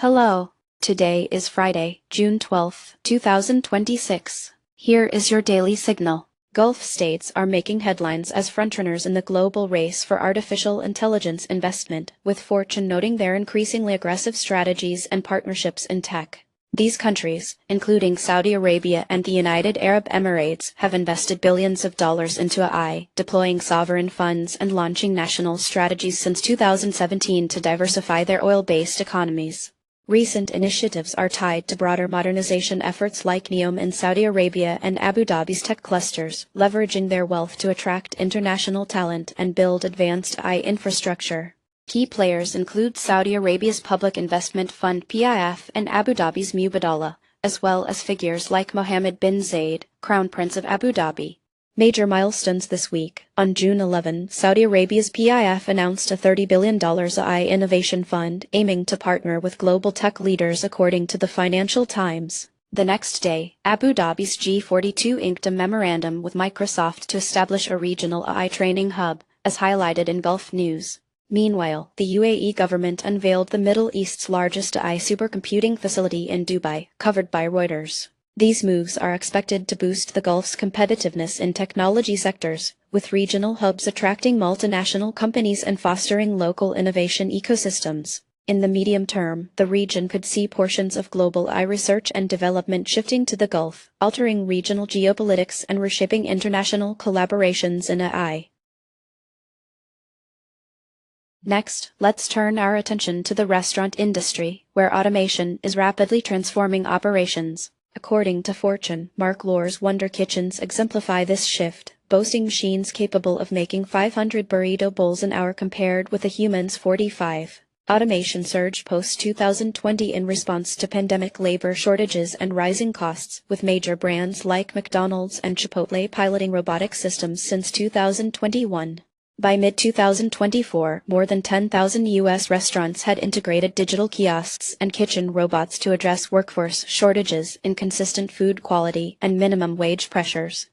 Hello. Today is Friday, June 12, 2026. Here is your daily signal. Gulf states are making headlines as frontrunners in the global race for artificial intelligence investment, with Fortune noting their increasingly aggressive strategies and partnerships in tech. These countries, including Saudi Arabia and the United Arab Emirates, have invested billions of dollars into AI, deploying sovereign funds and launching national strategies since 2017 to diversify their oil-based economies. Recent initiatives are tied to broader modernization efforts like NEOM in Saudi Arabia and Abu Dhabi's tech clusters, leveraging their wealth to attract international talent and build advanced AI infrastructure. Key players include Saudi Arabia's Public Investment Fund PIF and Abu Dhabi's Mubadala, as well as figures like Mohammed bin Zayed, Crown Prince of Abu Dhabi. Major milestones this week. On June 11, Saudi Arabia's PIF announced a $30 billion AI innovation fund aiming to partner with global tech leaders, according to the Financial Times. The next day, Abu Dhabi's G42 inked a memorandum with Microsoft to establish a regional AI training hub, as highlighted in Gulf News. Meanwhile, the UAE government unveiled the Middle East's largest AI supercomputing facility in Dubai, covered by Reuters. These moves are expected to boost the Gulf's competitiveness in technology sectors, with regional hubs attracting multinational companies and fostering local innovation ecosystems. In the medium term, the region could see portions of global AI research and development shifting to the Gulf, altering regional geopolitics and reshaping international collaborations in AI. Next, let's turn our attention to the restaurant industry, where automation is rapidly transforming operations. According to Fortune, Mark Lohr's Wonder Kitchens exemplify this shift, boasting machines capable of making 500 burrito bowls an hour compared with a human's 45. Automation surged post-2020 in response to pandemic labor shortages and rising costs, with major brands like McDonald's and Chipotle piloting robotic systems since 2021. By mid-2024, more than 10,000 U.S. restaurants had integrated digital kiosks and kitchen robots to address workforce shortages, inconsistent food quality, and minimum wage pressures.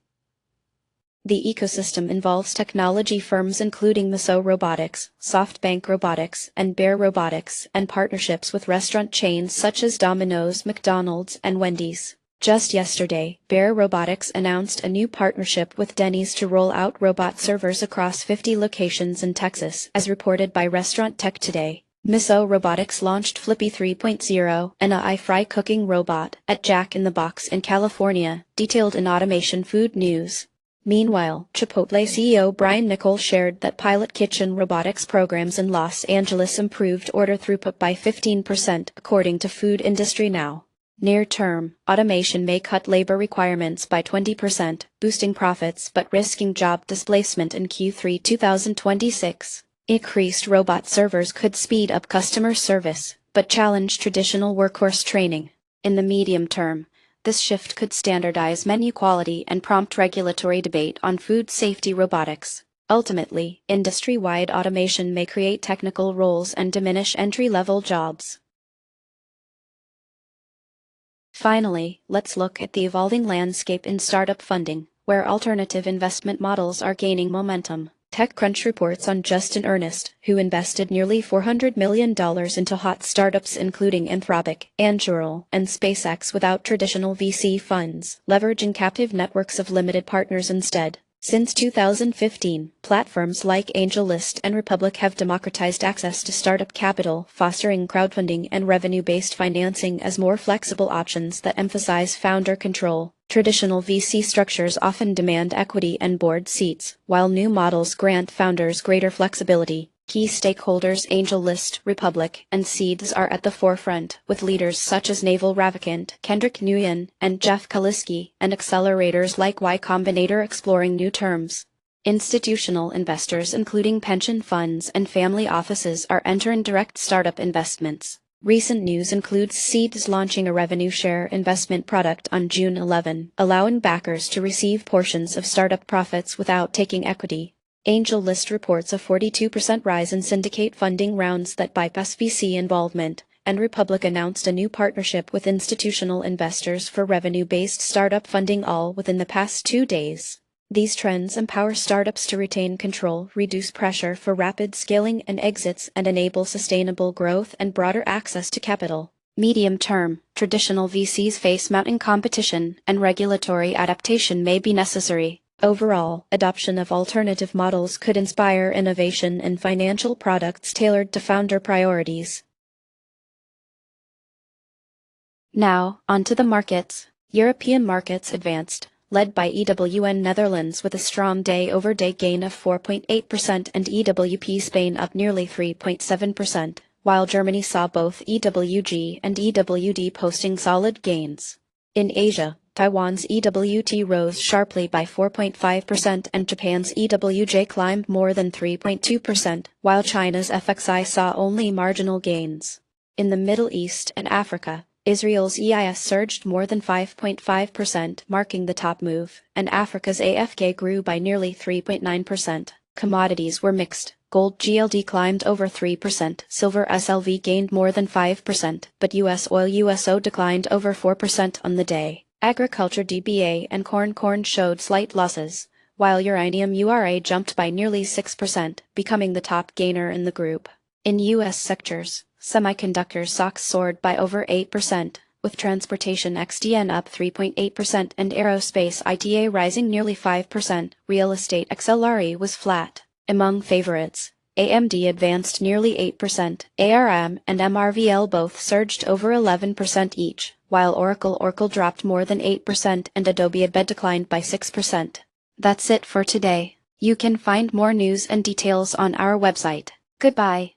The ecosystem involves technology firms including Miso Robotics, SoftBank Robotics, and Bear Robotics, and partnerships with restaurant chains such as Domino's, McDonald's, and Wendy's. Just yesterday, Bear Robotics announced a new partnership with Denny's to roll out robot servers across 50 locations in Texas, as reported by Restaurant Tech Today. Miso Robotics launched Flippy 3.0, an AI fry cooking robot, at Jack in the Box in California, detailed in Automation Food News. Meanwhile, Chipotle CEO Brian Niccol shared that pilot kitchen robotics programs in Los Angeles improved order throughput by 15%, according to Food Industry Now. Near-term, automation may cut labor requirements by 20%, boosting profits but risking job displacement in Q3 2026. Increased robot servers could speed up customer service, but challenge traditional workforce training. In the medium term, this shift could standardize menu quality and prompt regulatory debate on food safety robotics. Ultimately, industry-wide automation may create technical roles and diminish entry-level jobs. Finally, let's look at the evolving landscape in startup funding, where alternative investment models are gaining momentum. TechCrunch reports on Justin Earnest, who invested nearly $400 million into hot startups including Anthropic, Angural, and SpaceX without traditional VC funds, leveraging captive networks of limited partners instead. Since 2015, platforms like AngelList and Republic have democratized access to startup capital, fostering crowdfunding and revenue-based financing as more flexible options that emphasize founder control. Traditional VC structures often demand equity and board seats, while new models grant founders greater flexibility. Key stakeholders AngelList, Republic, and Seeds are at the forefront, with leaders such as Naval Ravikant, Kendrick Nguyen, and Jeff Kaliski, and accelerators like Y Combinator exploring new terms. Institutional investors including pension funds and family offices are entering direct startup investments. Recent news includes Seeds launching a revenue share investment product on June 11, allowing backers to receive portions of startup profits without taking equity. AngelList reports a 42% rise in syndicate funding rounds that bypass VC involvement, and Republic announced a new partnership with institutional investors for revenue-based startup funding, all within the past 2 days. These trends empower startups to retain control, reduce pressure for rapid scaling and exits, and enable sustainable growth and broader access to capital. Medium term, traditional VCs face mounting competition, and regulatory adaptation may be necessary. Overall, adoption of alternative models could inspire innovation in financial products tailored to founder priorities. Now, onto the markets. European markets advanced, led by EWN Netherlands with a strong day-over-day gain of 4.8% and EWP Spain up nearly 3.7%, while Germany saw both EWG and EWD posting solid gains. In Asia, Taiwan's EWT rose sharply by 4.5% and Japan's EWJ climbed more than 3.2%, while China's FXI saw only marginal gains. In the Middle East and Africa, Israel's EIS surged more than 5.5%, marking the top move, and Africa's AFK grew by nearly 3.9%. Commodities were mixed. Gold GLD climbed over 3%, silver SLV gained more than 5%, but US oil USO declined over 4% on the day. Agriculture DBA and corn showed slight losses, while uranium URA jumped by nearly 6%, becoming the top gainer in the group. In US sectors, semiconductor stocks soared by over 8%, with transportation XTN up 3.8% and aerospace ITA rising nearly 5%. Real estate XLRE was flat. Among favorites, AMD advanced nearly 8%, ARM and MRVL both surged over 11% each, while Oracle dropped more than 8% and Adobe Abed declined by 6%. That's it for today. You can find more news and details on our website. Goodbye.